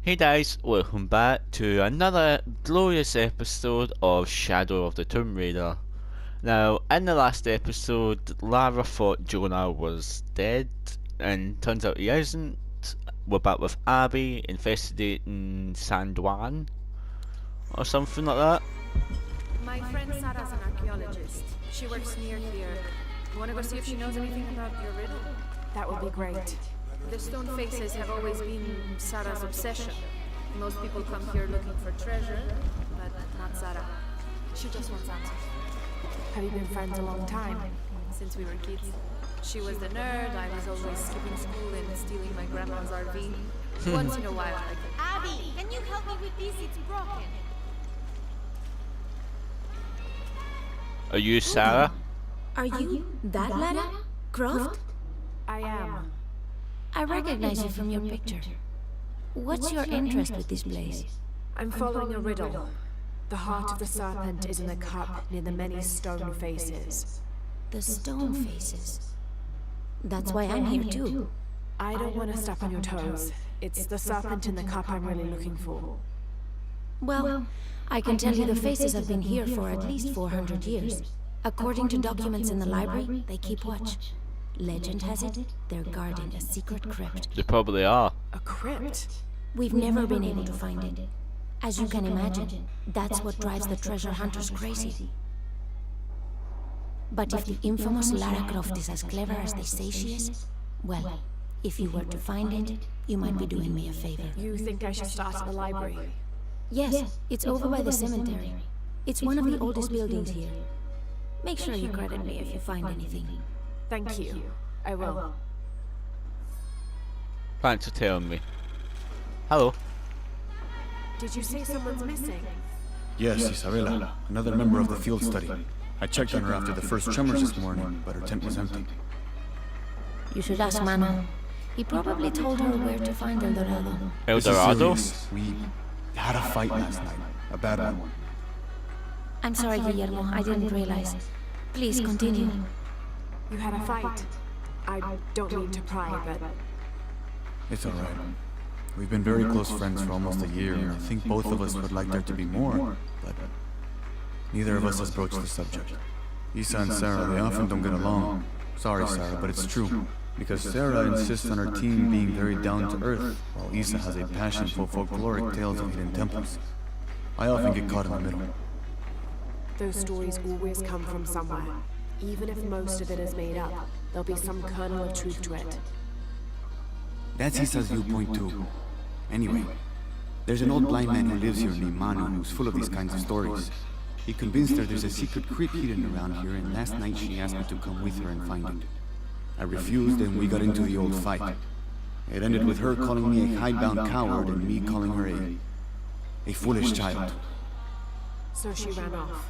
Hey guys, welcome back to another glorious episode of Shadow of the Tomb Raider. Now, in the last episode, Lara thought Jonah was dead, and turns out he isn't. We're back with Abby investigating San Juan, or something like that. My friend Sarah's an archaeologist. She works near here. You wanna go see if she knows anything about your riddle? That would be great. The stone faces have always been Sarah's obsession. Most people come here looking for treasure, but not Sarah. She just wants answers. Have you been friends a long time? Since we were kids. She was the nerd, I was always skipping school and stealing my grandma's RV. Once in a while, I could. Abby, can you help me with this? It's broken. Are you Sarah? Are you that Lara Croft? I am. I recognize you from your picture. What's your interest with this place? I'm following a riddle. The heart of the serpent is in the cup near the many stone faces. The stone faces. That's why I'm here too. I don't want to step on your toes. It's the serpent in the cup I'm really looking for. Well, I can tell you the faces have been here for at least 400 years. According to documents in the library, they keep watch. Legend has it, they're guarding a secret crypt. They probably are. A crypt? We've never been able to find it. As you can imagine, that's what drives the treasure hunters crazy. But if the infamous Lara Croft is as clever as they say she is, well, if you were to find it, you might be doing me a favor. You think I should start at the library? Yes, it's over by the cemetery. It's one of the oldest buildings here. Make sure you credit me if you find anything. Thank you. I will. Thanks for telling me. Hello. Did you say someone's missing? Yes, Isabella, another member of the field study. I checked on her after the first tremors this morning, but her tent was empty. You should ask Mano. He probably told her where to find El Dorado. El This is Dorado? serious. We had a fight last night. A bad one. I'm sorry, Guillermo. I didn't realize. Please continue. You had a fight. I don't mean to pry, but It's alright. We've been very close friends for almost a year, and I think both of us would like there to be more, but neither of us has broached the subject. Isa and Sarah, they often don't get along. Sorry, Sarah, but it's true. Because Sarah insists on her team being very down to earth, while Isa has a passion for folkloric tales of hidden temples. I often get caught in the middle. those stories always come from somewhere. Even if most of it is made up, there'll be some kernel of truth to it. That's Isa's viewpoint too. Anyway, there's an old blind man who lives here named Manu who's full of these kinds of stories. He convinced her there's a secret crypt hidden around here, and last night she asked me to come with her and find it. I refused, and we got into the old fight. It ended with her calling me a hidebound coward and me calling her a foolish child. So she ran off.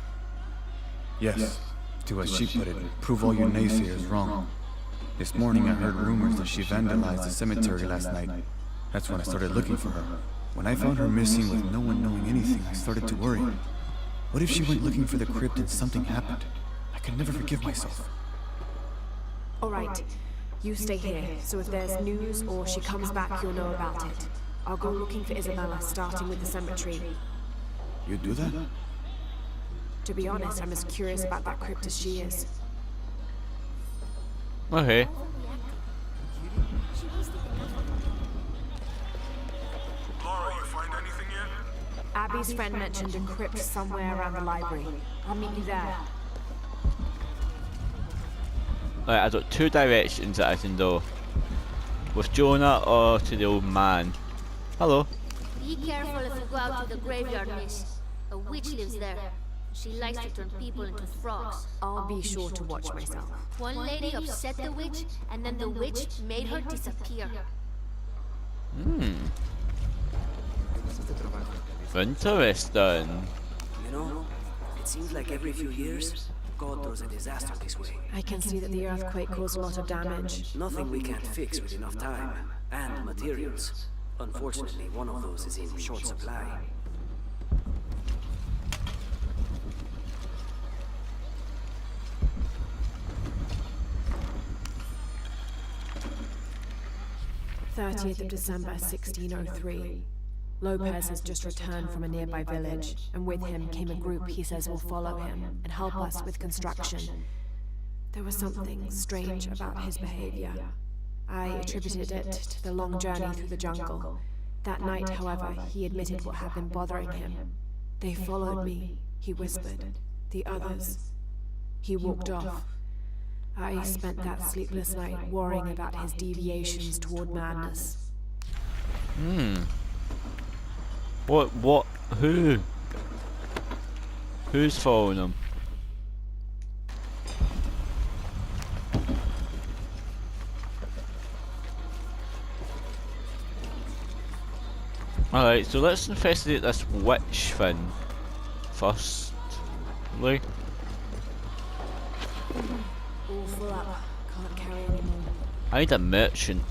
Yes, to as she put it, prove all you naysayers wrong. This morning I heard rumors that she vandalized the cemetery last night. That's when I started looking for her. When I found her missing with no one knowing anything, I started to worry. What if she went looking for the crypt and something happened? I could never forgive myself. All right, you stay here, so if there's news or she comes back, you'll know about it. I'll go looking for Isabella, starting with the cemetery. You do that? To be honest, I'm as curious about that crypt as she is. Okay. Laura, you find anything yet? Abby's friend mentioned a crypt somewhere around the library. I'll meet you there. Right, I've got two directions that I can go. With Jonah or to the old man. Hello. Be careful if you go out to the graveyard, miss. A witch lives there. She likes to turn people into frogs. I'll be sure to watch myself. One lady upset the witch, and then the witch made her disappear. Interesting. You know, it seems like every few years, God throws a disaster this way. I can see that the earthquake caused a lot of damage. Nothing we can't fix with enough time and materials. Unfortunately, one of those is in short supply. '30th of December, 1603. Lopez has just returned from a nearby village, and with him came a group he says will follow him and help us with construction. There was something strange about his behavior. I attributed it to the long journey through the jungle. That night, however, he admitted what had been bothering him. They followed me, he whispered. The others. He walked off. I spent that sleepless night worrying about his deviations toward madness. What, who's following him? Alright, so let's investigate this witch thing first. Lee? All full up. Can't carry anymore. I need a merchant.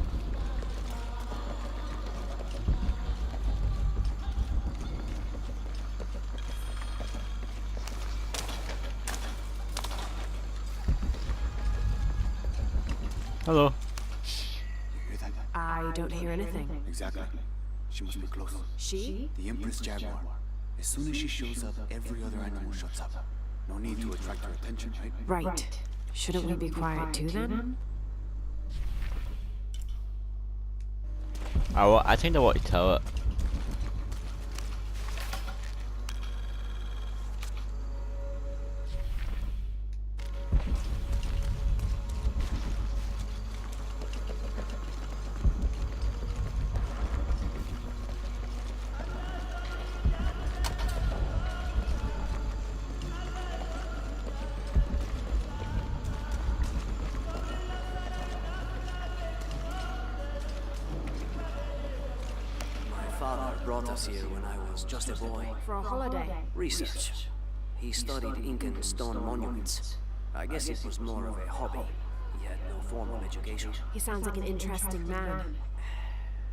Hello. You hear that? I don't hear anything. Exactly. She must be close. She? The Empress Jaguar. As soon as she shows up, every other animal shuts up. No need to attract her attention, right? Right. Shouldn't we be quiet too then? I think I want to tell it. My father brought us here when I was just a boy. For a holiday. Research. He studied Incan stone monuments. I guess it was more of a hobby. He had no formal education. He sounds like an interesting man.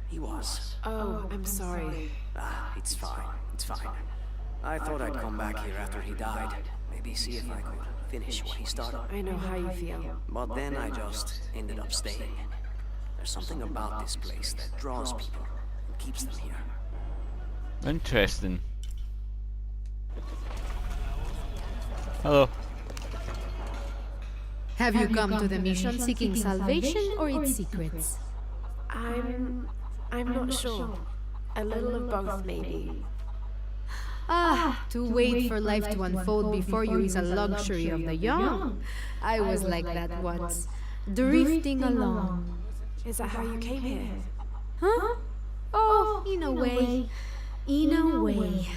He was. Oh, I'm sorry. Ah, it's fine. It's fine. I thought I'd come back here after he died. Maybe see if I could finish what he started. I know how you feel. But then I just ended up staying. There's something about this place that draws people and keeps them here. Interesting. Hello. Have you come to the mission seeking salvation or its secrets? I'm not sure. A little of both, maybe. To wait for life to unfold before you is a luxury of the young. I was like that once, drifting along. Is that how you came here? Huh? Oh, in a way. In a way.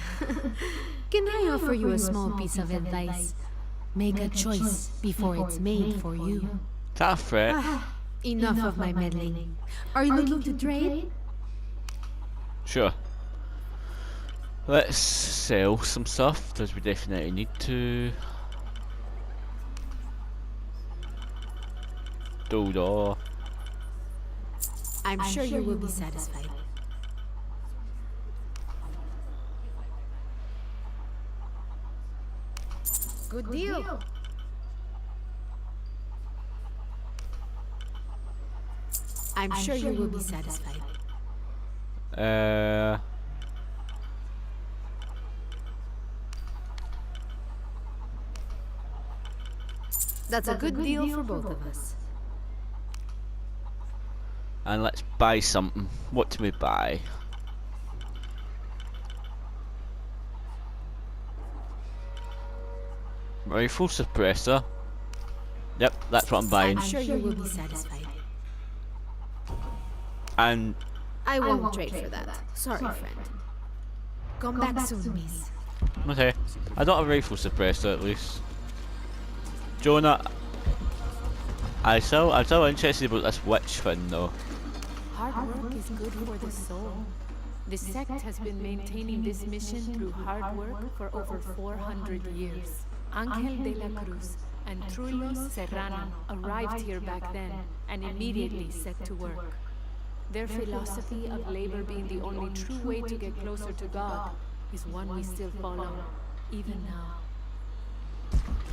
Can I offer you a small piece of advice? Make a choice before it's made for you. Is that a threat? Enough of my meddling. Are you looking to trade? Sure. Let's sell some stuff, because we definitely need to. Dodo. I'm sure you will be satisfied. Good deal. I'm sure you will be satisfied. That's a good deal for both of us. And let's buy something. What do we buy? Rifle suppressor. Yep, that's what I'm buying. I'm sure you will be satisfied. And I won't trade for that. Sorry, friend. Come back soon, miss. okay, I don't have a rifle suppressor at least. Jonah, I'm still interested about this witch thing though. Hard work is good for the soul. The sect has been maintaining this mission through hard work for over 400 years. Angel de la Cruz and Trullo Serrano arrived here back then and immediately set to work. Their philosophy of labor being the only true way to get closer to God is one we still follow, even now.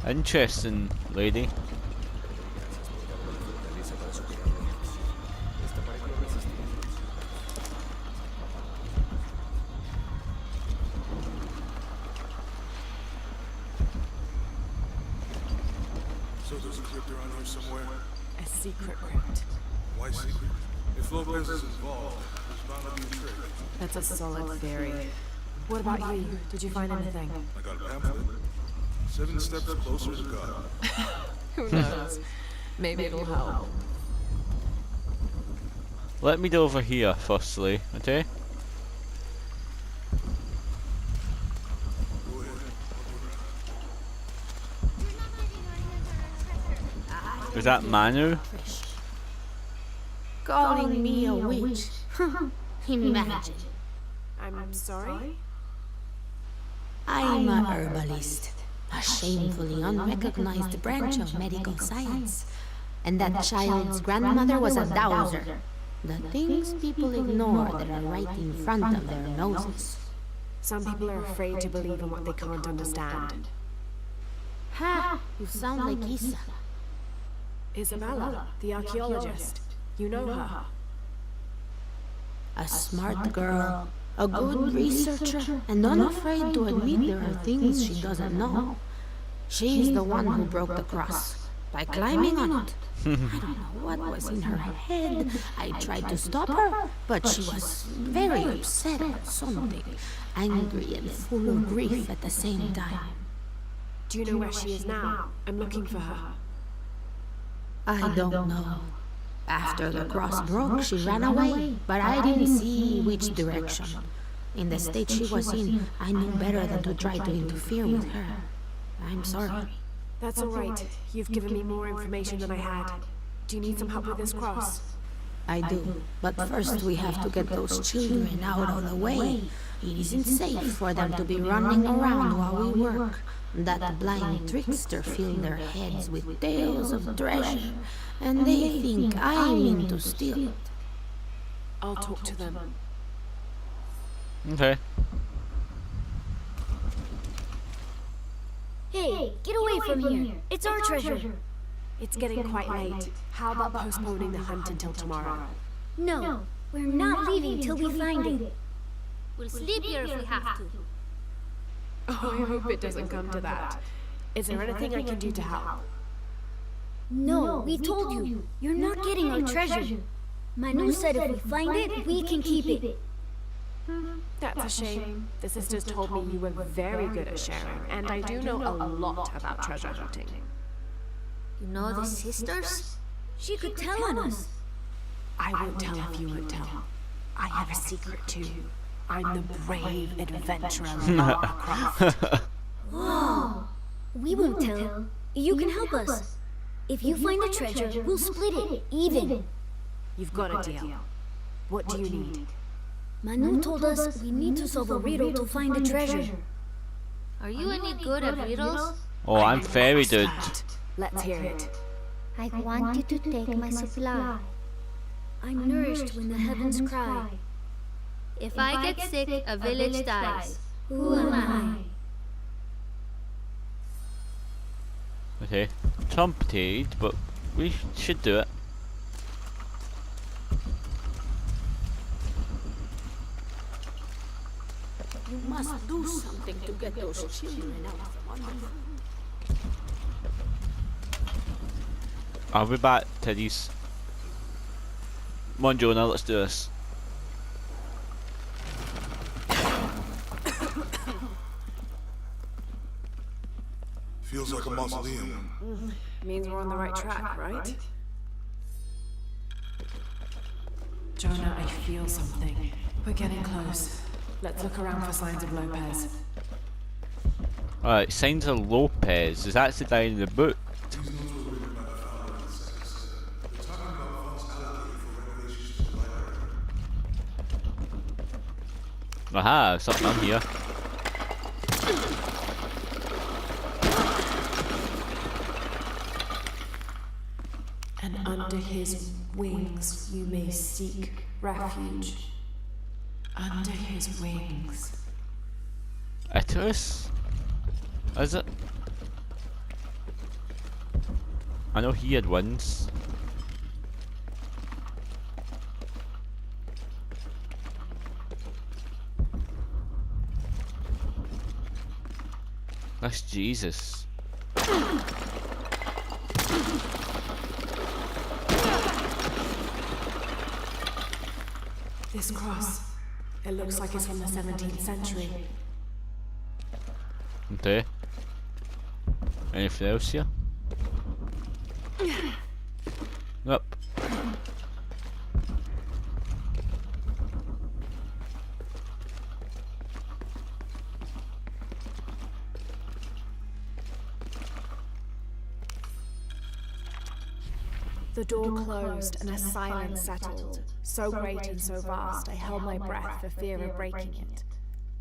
Interesting, lady. There's a crypt around here somewhere. A secret crypt. Why secret? If Lopez is involved, there's bound to be a trick. That's a solid theory. What about you? Did you find anything? I got a pamphlet. 7 steps closer to God. Who knows? Maybe it'll help. Let me go over here firstly, okay? Go ahead. Is that Manu? Calling me a witch. Imagine. I'm sorry? I'm a herbalist, a shamefully unrecognized branch of medical science. And that child's grandmother was a dowser. The things people ignore that are right in front of their noses. Some people are afraid to believe in what they can't understand. Ha! You sound like Isa. Isabella, the archaeologist. You know her. A smart girl, a good researcher, and unafraid to admit there are things she doesn't know. She's the one who broke the cross, by climbing on it. I don't know what was in her head. I tried to stop her, but she was very upset at something, angry and full of grief at the same time. Do you know where she is now? I'm looking for her. I don't know. After the cross broke, she ran away, but I didn't see which direction. In the state she was in, I knew better than to try to interfere with her. I'm sorry. That's all right. You've given me more information than I had. Do you need some help with this cross? I do, but first we have to get those children out of the way. It isn't safe for them to be running around while we work. That blind trickster filled their heads with tales of treasure, and they think I'm into steal it. I'll talk to them. Okay. Hey, get away from here. It's our treasure. It's getting quite late. How about postponing the hunt until tomorrow? No, we're not leaving till we find it. We'll sleep here if we have to. Oh, I hope it doesn't come to that. Is there anything I can do to help? No, we told you. You're not getting our treasure. Manu said if we find it, we can keep it. That's a shame. The sisters told me you were very good at sharing, and I do know a lot about treasure hunting. You know the sisters? She could tell on us. I won't tell if you won't tell. I have a secret too. I'm the brave adventurer Lara Croft. Whoa! We won't tell. You can help us. If you find the treasure, we'll split it, even. You've got a deal. What do you need? Manu told us we need to solve a riddle to find the treasure. Are you any good at riddles? Oh, I'm very good. Let's hear it. I want you to take my supply. I'm nourished when the heavens cry. If I get sick, a village dies. Who am I? Okay. Trumpeted, but we should do it. You must do something to get those children out from under. I'll be back, Teddies. Come on, Jonah, let's do this. Feels like a mausoleum. Means we're on the right track, right? Jonah, I feel something. We're getting close. Let's look around for signs of Lopez. Alright, signs of Lopez. Is that the guy in the book? Aha, something on here. And under his wings you may seek refuge. Under his wings. Icarus? Is it? I know he had wings. That's Jesus. This cross, it looks like it's from the 17th century. Okay. Anything else here? Nope. The door closed and a silence settled, so great and so vast I held my breath for fear of breaking it.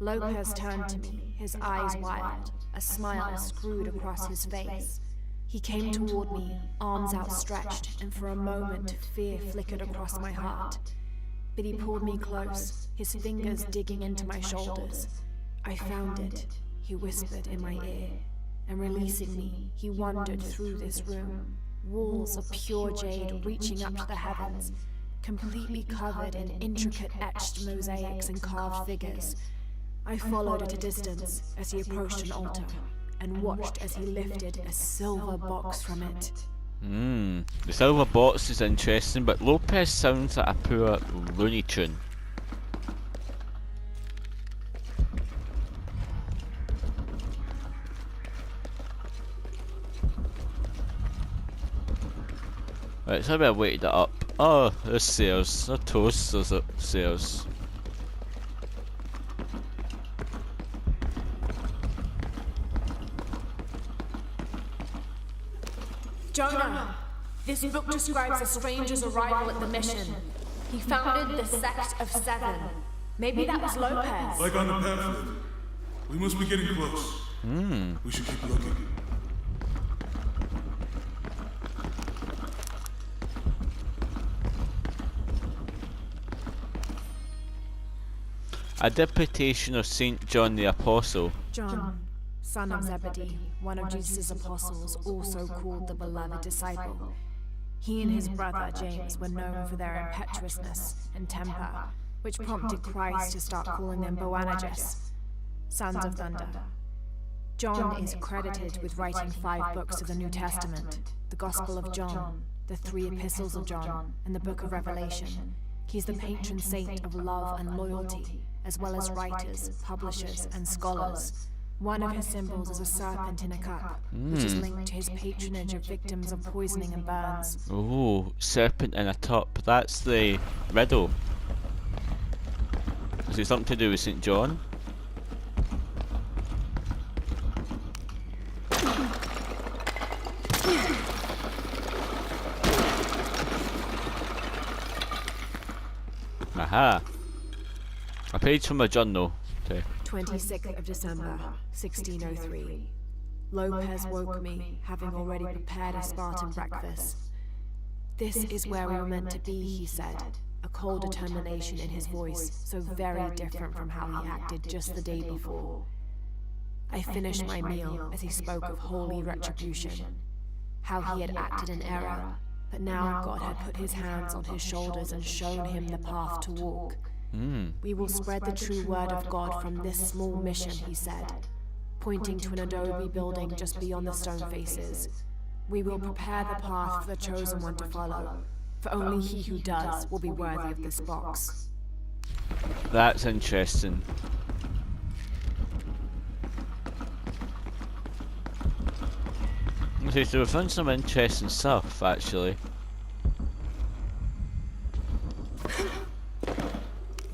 Lopez turned to me, his eyes wild, a smile screwed across his face. He came toward me, arms outstretched, and for a moment fear flickered across my heart. But he pulled me close, his fingers digging into my shoulders. I found it, he whispered in my ear, and releasing me, he wandered through this room. Walls of pure jade reaching up to the heavens, completely covered in intricate etched mosaics and carved figures. I followed at a distance as he approached an altar, and watched as he lifted a silver box from it. The silver box is interesting, but Lopez sounds like a poor Looney Tune. Right, so I weighted it up. Oh, there's sales. No toast, there's sales. Jonah! This book describes a stranger's arrival at the mission. He founded the Sect of Seven. Maybe that was Lopez. Like on the pamphlet. We must be getting close. We should keep looking. A deputation of Saint John the Apostle. John, son of Zebedee, one of Jesus' apostles, also called the beloved disciple. He and his brother James were known for their impetuousness and temper, which prompted Christ to start calling them Boanerges, sons of thunder. John is credited with writing 5 books of the New Testament, the Gospel of John, the 3 epistles of John, and the Book of Revelation. He's the patron saint of love and loyalty, as well as writers, publishers, and scholars. One of his symbols is a serpent in a cup, which is linked to his patronage of victims of poisoning and burns. Oh, serpent in a cup. That's the riddle. Is it something to do with St. John? Aha! A page from a journal. Okay. 26th of December, 1603. Lopez woke me, having already prepared a Spartan breakfast. This is where we were meant to be, he said, a cold determination in his voice, so very different from how he acted just the day before. I finished my meal as he spoke of holy retribution, how he had acted in error, but now God had put his hands on his shoulders and shown him the path to walk. We will spread the true word of God from this small mission, he said, pointing to an adobe building just beyond the stone faces. We will prepare the path for the chosen one to follow, for only he who does will be worthy of this box. That's interesting. Okay, so we've found some interesting stuff, actually.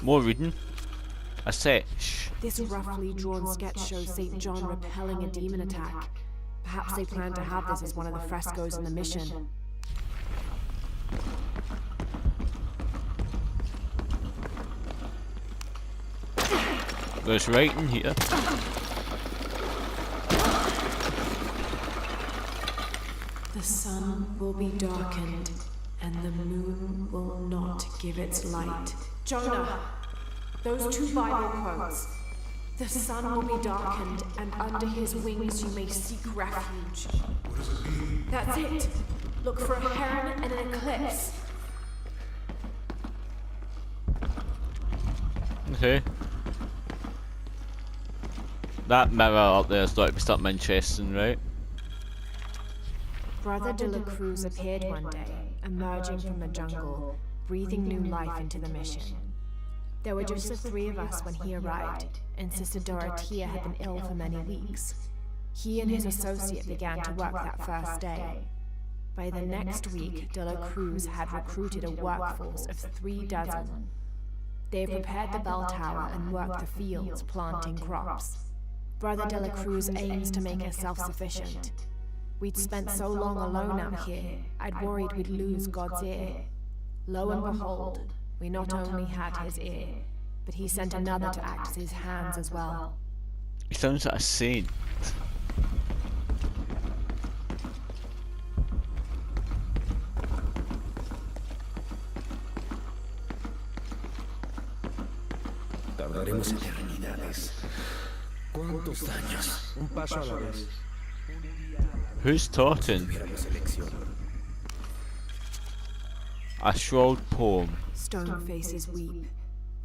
More reading. A set. Shh. This roughly drawn sketch shows St. John repelling a demon attack. Perhaps they plan to have this as one of the frescoes in the mission. There's writing here. The sun will be darkened, and the moon will not give its light. Jonah, those 2 Bible quotes. The sun will be darkened, and under his wings you may seek refuge. What does it mean? That's it. Look for a heron and an eclipse. Okay. That mirror up there's got to be something interesting, right? Brother de la Cruz appeared one day, emerging from the jungle, breathing new life into the mission. There were just the three of us when he arrived, and Sister Dorothea had been ill for many weeks. He and his associate began to work that first day. By the next week, de la Cruz had recruited a workforce of 36. They prepared the bell tower and worked the fields, planting crops. Brother de la Cruz aims to make us self-sufficient. We'd spent so long alone out here, I'd worried we'd lose God's ear. Lo and behold, we not only had his ear, but he sent another to act as his hands as well. He sounds like a saint. Tardaremos eternidades. ¿Cuántos años? Un paso a la vez. Who's talking? A shroud poem. Stone faces weep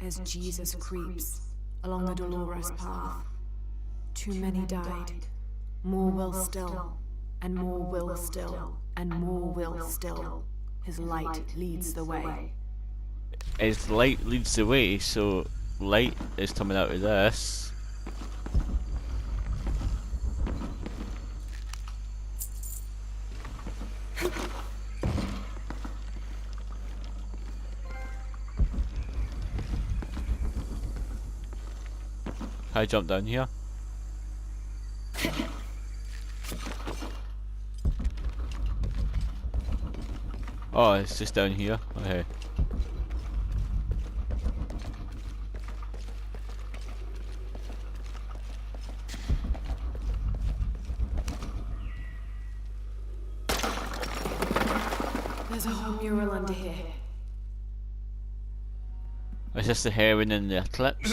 as Jesus creeps along the dolorous path. Too many died. More will still, and more will still, and more will still. His light leads the way. His light leads the way, so light is coming out of this. Can I jump down here? Oh, it's just down here. Okay. There's a whole mural under here. Is this the heron in the eclipse?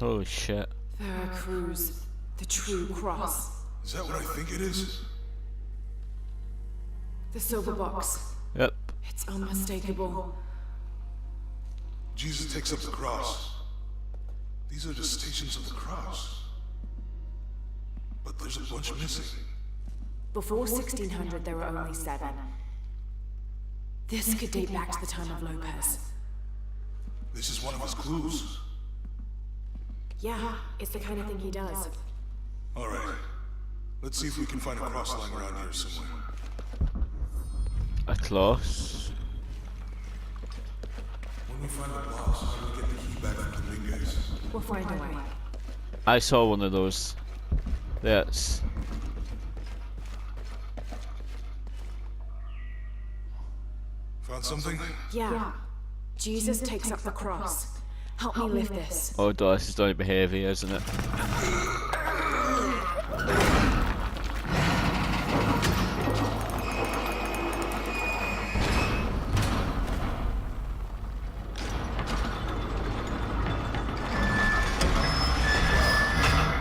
Oh shit. Veracruz, the true cross. Is that what I think it is? The silver box. Yep. It's unmistakable. Jesus takes up the cross. These are the stations of the cross. But there's a bunch missing. Before 1600, there were only 7. This could date back to the time of Lopez. This is one of his clues. Yeah, it's the kind of thing he does. All right. Let's see if we can find a cross lying around here somewhere. A cross. When we find the box, how do we get the key back from Dominguez? We'll find a way. I saw one of those. Yes. Found something? Yeah. Jesus takes up the cross. Help me lift this. Oh, this is going to be heavy, isn't it?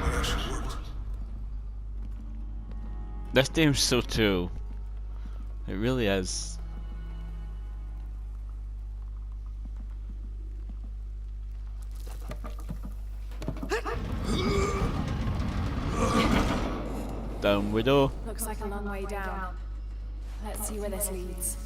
That actually worked. This game's so cool. It really is. Down we go. Looks like a long way down. Let's see where this leads.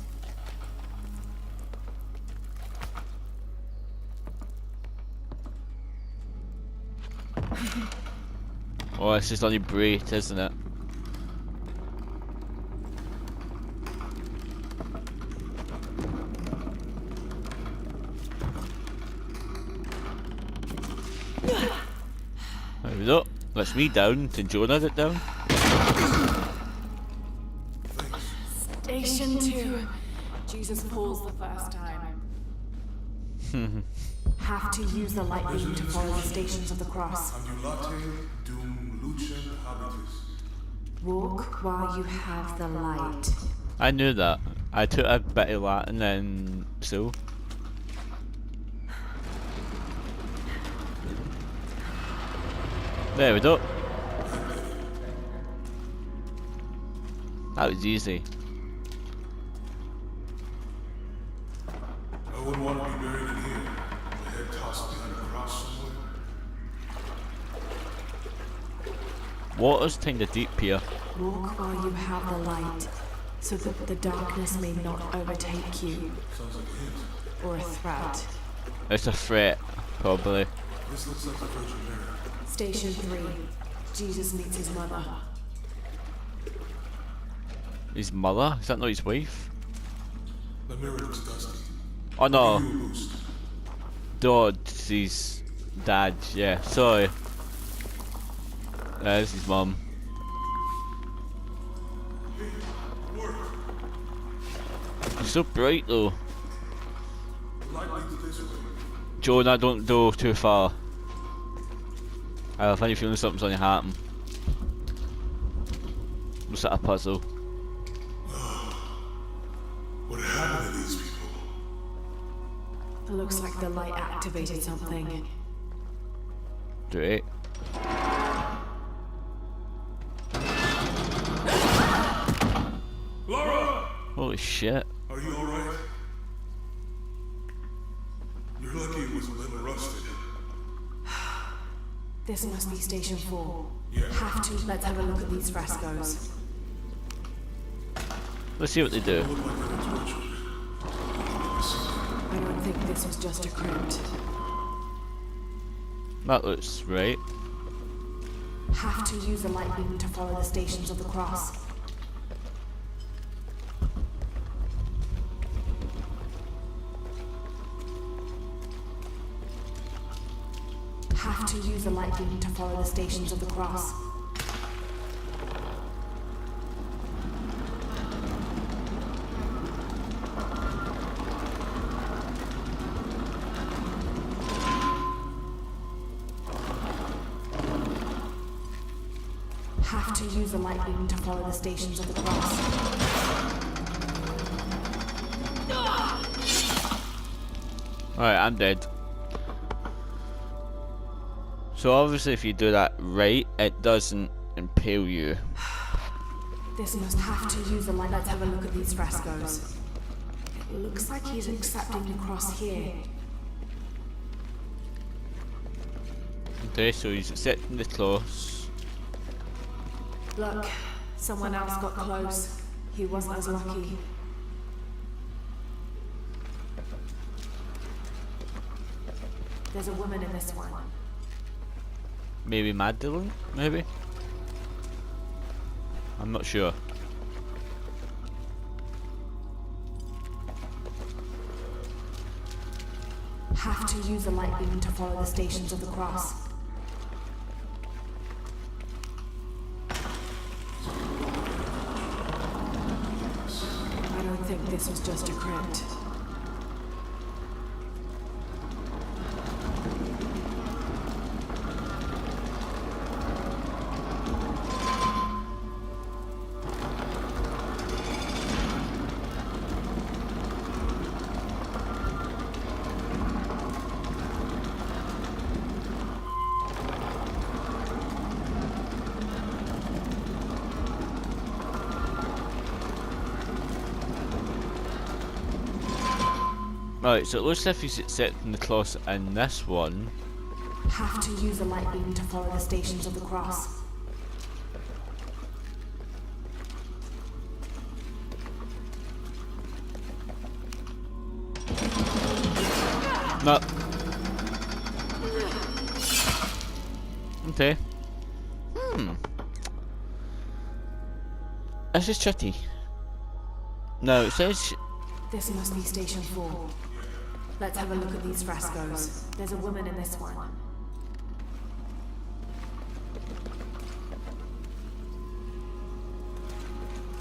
Oh, this is only bright, isn't it? There we go. That's me down. Can Jonah get down? Station 2. Jesus falls the first time. Have to use the light beam to follow the stations of the cross. Ambulate dum lucem habitus. Walk while you have the light. I knew that. I took a bit of Latin and so. There we go. That was easy. Water's kinda deep here. Walk while you have the light, so that the darkness may not overtake you. Or a threat. It's a threat, probably. This looks like the Virgin Mary. Station 3. Jesus meets his mother. His mother? Is that not his wife? The mirror looks dusty. Oh no. Give you a boost. Dod's his dad, yeah, sorry. There's his mum. It's so bright though. Light leads this way. Jonah, don't go too far. I have a funny feeling something's gonna happen. Looks like a puzzle. What happened to these people? It looks like the light activated something. Great. Laura! Holy shit. Are you alright? You're lucky it was a little rusted. This must be Station 4. Yeah. Have to. Let's have a look at these frescoes. Let's see what they do. Look like they're tortured. I don't think this was just a crypt. That looks right. Have to use the light beam to follow the stations of the cross. Have to use the light beam to follow the stations of the cross. Have to use the light beam to follow the stations of the cross. Alright, I'm dead. So obviously if you do that right, it doesn't impale you. This must have to use the light. Let's have a look at these frescoes. It looks like he's accepting the cross here. Okay, so he's accepting the cross. Look, someone else got close. He wasn't as lucky. There's a woman in this one. Maybe Magdalene? Maybe? I'm not sure. Have to use the light beam to follow the stations of the cross. I don't think this was just a crypt. Right, so it looks as if he's accepting the cross in this one. Have to use the light beam to follow the stations of the cross. No. Okay. This is tricky. No, it says... This must be Station 4. Let's have a look at these frescoes. There's a woman in this one.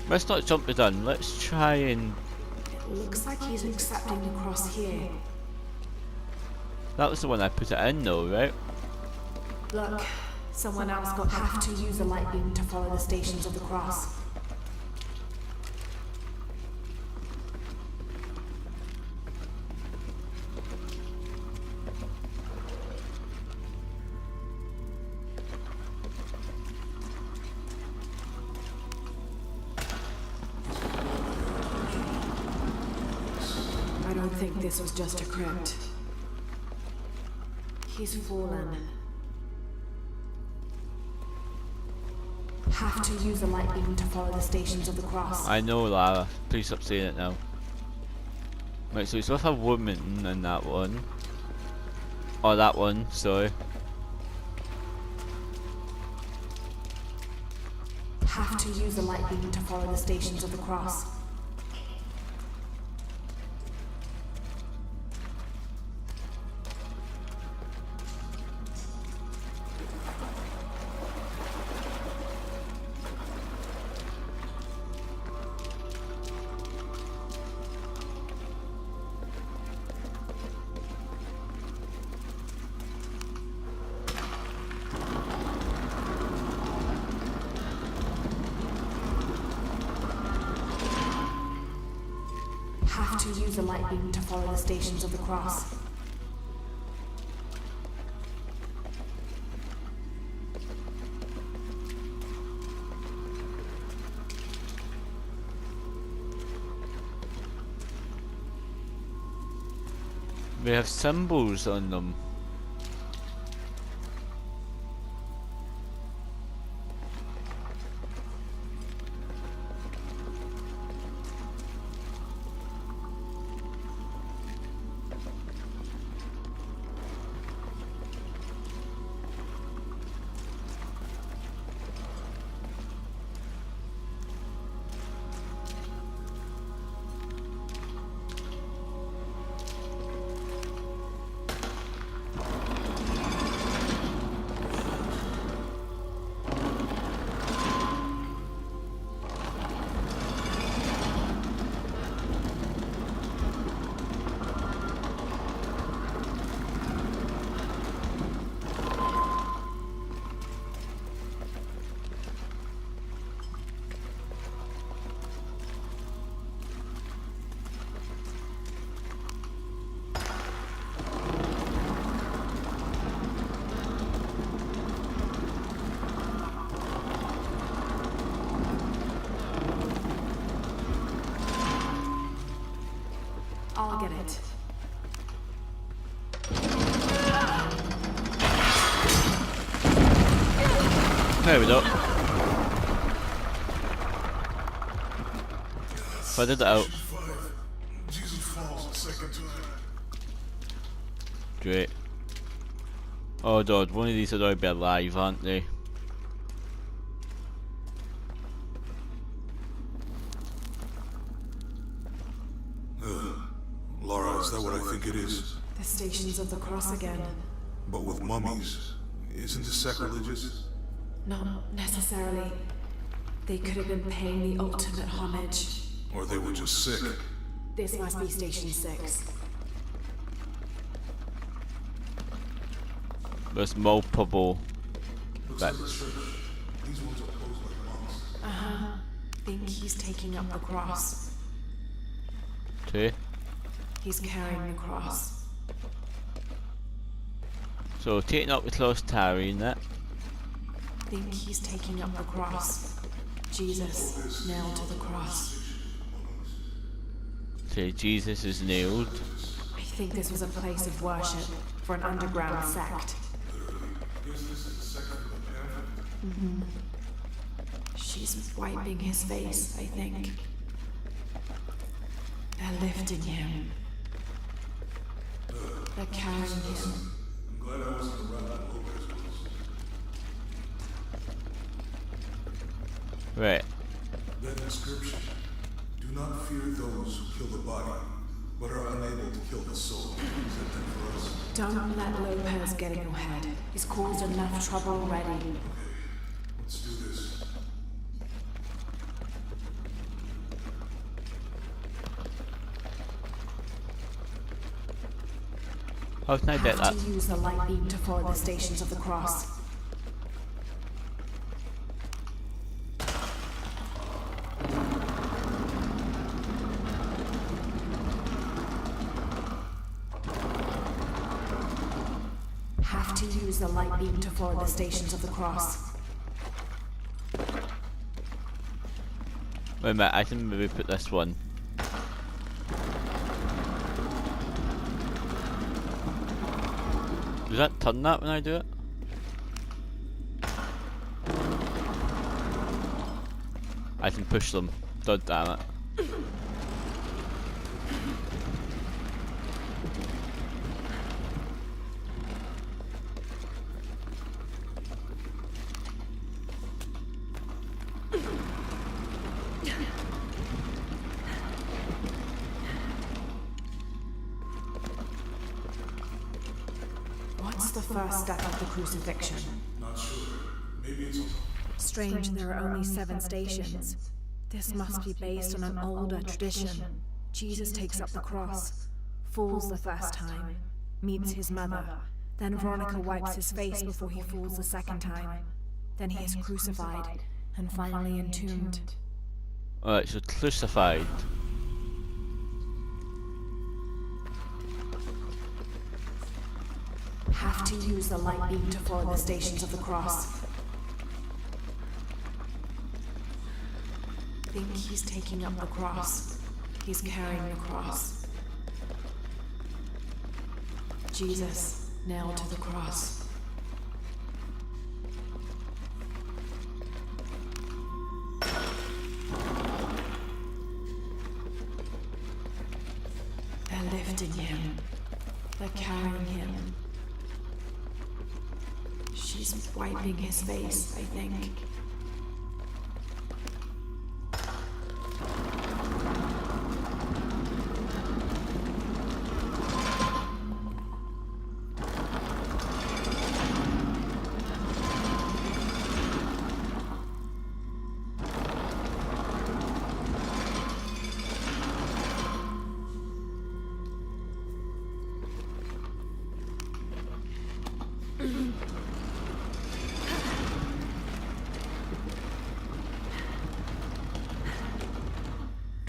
Let's not jump the gun. Let's try and... It looks like he's accepting the cross here. That was the one I put it in though, right? Look, someone else got have to use the light beam to follow the stations of the cross. I don't think this was just a crypt. He's fallen. Have to use the light beam to follow the stations of the cross. I know, Lara. Please stop saying it now. Right, so it's with a woman in that one. Or that one, sorry. Have to use the light beam to follow the stations of the cross. Have to use the light beam to follow the stations of the cross. They have symbols on them. I'll get it. There we go. I did it out. Jesus falls a second time. Great. Oh god, one of these would already be alive, aren't they? Laura, is that what I think it is? The stations of the cross again. But with mummies, isn't this sacrilegious? Not necessarily. They could have been paying the ultimate homage. Or they were just sick? This must be Station 6. There's multiple. Looks like a church. These ones are posed like monks. Think he's taking up the cross. Two. He's carrying the cross. So taking up the cross, carrying it. Think he's taking up the cross. Jesus nailed to the cross. So Jesus is nailed. I think this was a place of worship for an underground sect. She's wiping his face, I think. They're lifting him. They're carrying him. I'm glad I wasn't around when Lopez was. Right. That inscription. Do not fear those who kill the body, but are unable to kill the soul. Is that thing for us? Don't let Lopez get in your head. He's caused enough trouble already. Let's do this. How can I get that? Have to use the light beam to follow the stations of the cross. Have to use the light beam to follow the stations of the cross. Wait a minute, I can maybe put this one. Does that turn that when I do it? I can push them. God damn it. What's the first step of the crucifixion? Not sure. Maybe it's Strange there are only 7 stations. This must be based on an older tradition. Jesus takes up the cross, falls the first time, meets his mother. Then Veronica wipes his face before he falls the second time. Then he is crucified, and finally entombed. Alright, so crucified. Have to use the light beam to follow the stations of the cross. Think he's taking up the cross. He's carrying the cross. Jesus, nailed to the cross. They're lifting him. They're carrying him. She's wiping his face, I think.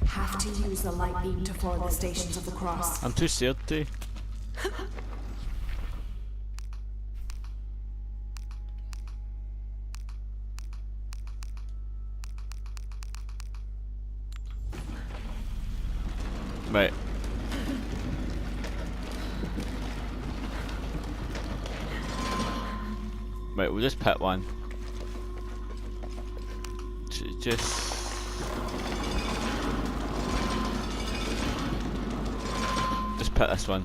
Have to use the light beam to follow the stations of the cross. I'm too scared to. Right. Right, we'll just pick one. Just... pick this one.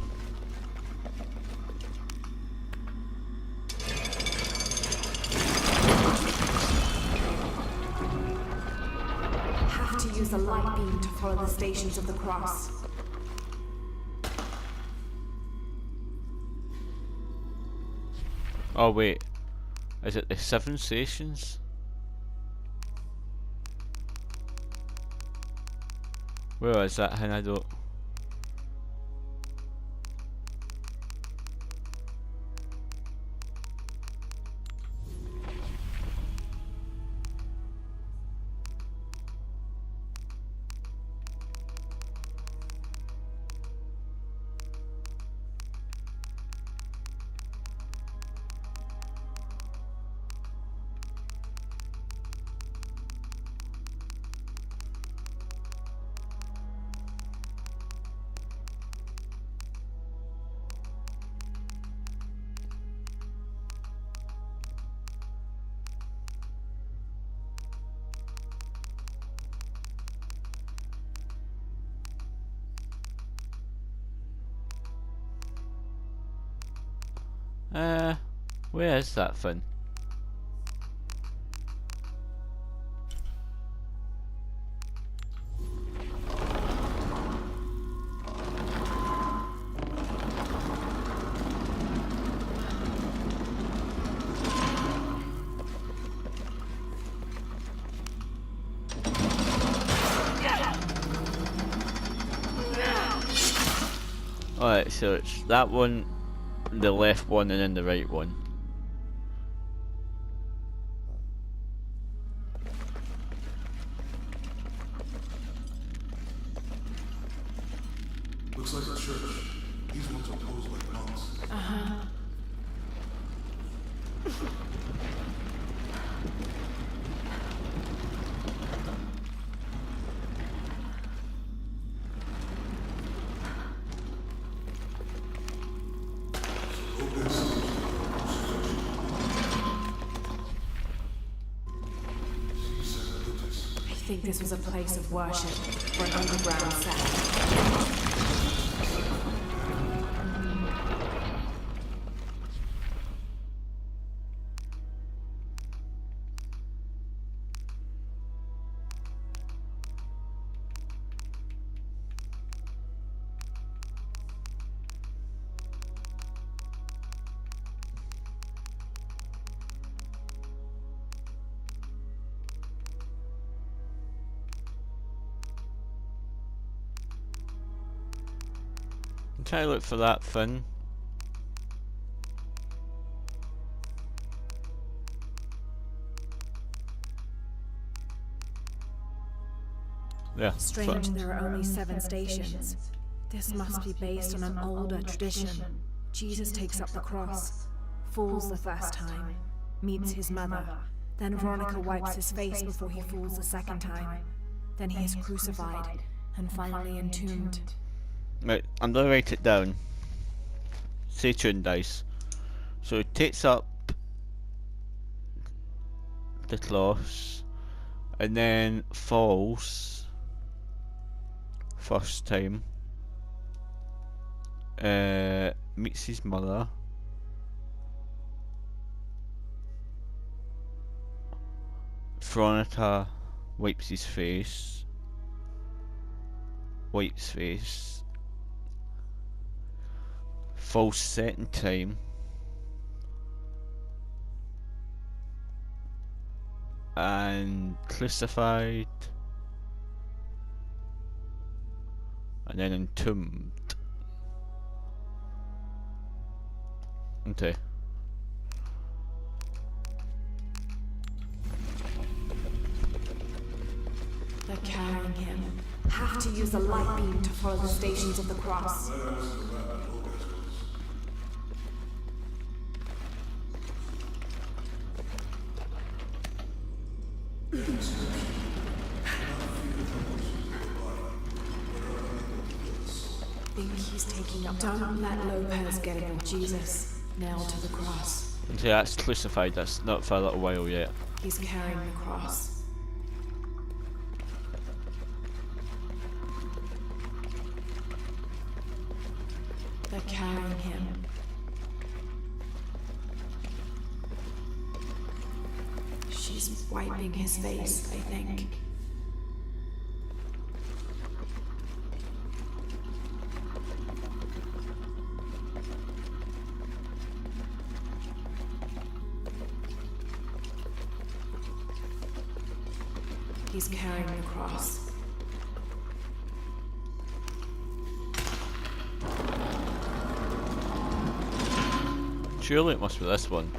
Have to use the light beam to follow the stations of the cross. Oh wait, is it the 7 stations? Where is that, Hinado? Where is that thing? Alright, so it's that one, the left one, and then the right one. looks like a church. These ones are posed like monks. think this was a place of worship for an underground sect. Try to look for that thing. Yeah. Strange there are only 7 stations. This must be based on an older tradition. Jesus takes up the cross, falls the first time, meets his mother. Then Veronica wipes his face before he falls the second time. Then he is crucified, and finally entombed. Right, I'm gonna write it down. Stay tuned, guys. So it takes up the cross and then falls first time. Meets his mother. Veronica wipes his face. Wipes face. Falls second time. And crucified. And then entombed. Okay. They're carrying him. Have to use a light beam to follow the stations of the cross. Think he's taking up. Don't let Lopez get it with Jesus. Nailed to the cross. Okay, that's crucified. That's not for a little while yet. He's carrying the cross. They're carrying him. She's wiping his face, I think. He's carrying the cross. Surely it must be this one.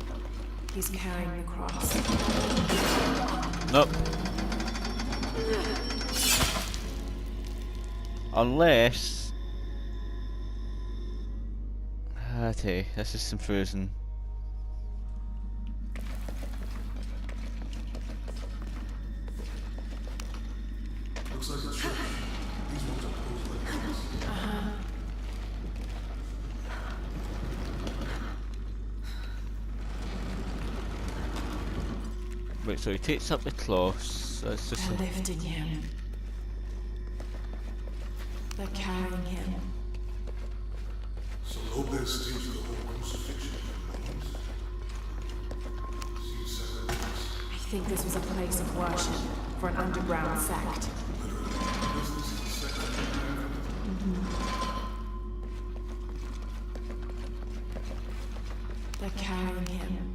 He's carrying the cross. Nope. Unless... Okay, this is confusing. Looks like a church. These ones are closed like this. Wait, so he takes up the cross. That's just They're lifting him. They're carrying him. So Lopez staged the whole crucifixion. I think this was a place of worship for an underground sect. They're carrying him.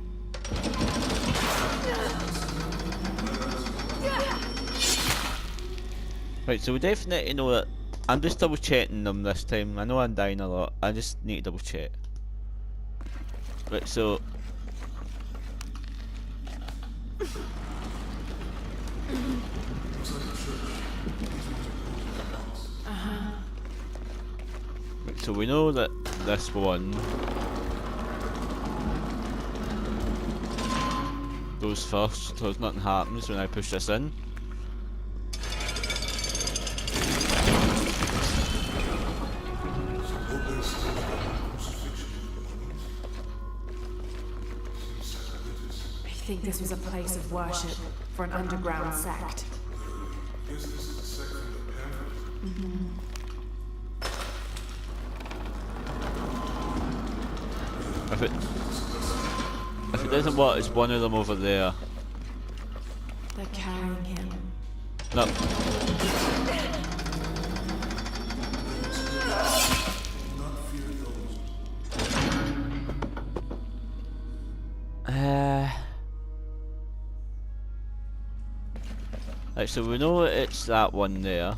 Right, so we definitely know that. I'm just double checking them this time. I know I'm dying a lot. I just need to double check. Right, so right, so we know that this one goes first, so nothing happens when I push this in. I think this was a place of worship for an underground sect. guess this is the sect from the pamphlet. If it doesn't work, it's one of them over there. They're carrying him. No. Right, so we know it's that one there.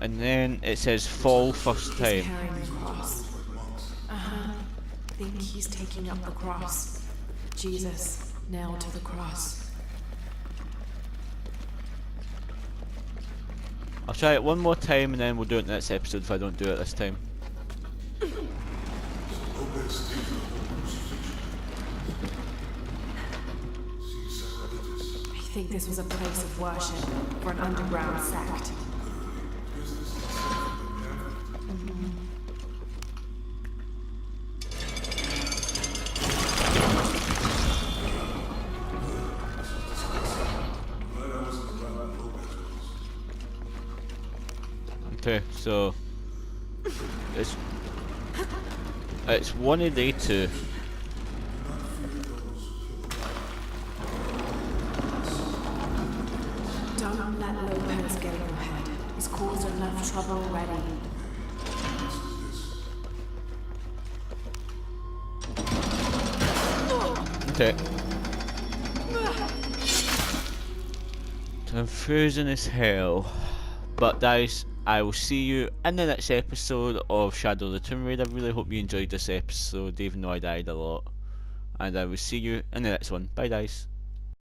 And then it says fall first time. He's carrying the cross. I think he's taking up the cross. Jesus, nailed to the cross. I'll try it one more time and then we'll do it next episode if I don't do it this time. I think this was a place of worship for an underground sect. Okay, so it's one of the two. Don't let Lopez get in your head. He's caused enough trouble already. Okay. Confusing as hell. But guys, I will see you in the next episode of Shadow of the Tomb Raider. I really hope you enjoyed this episode, even though I died a lot. And I will see you in the next one. Bye guys.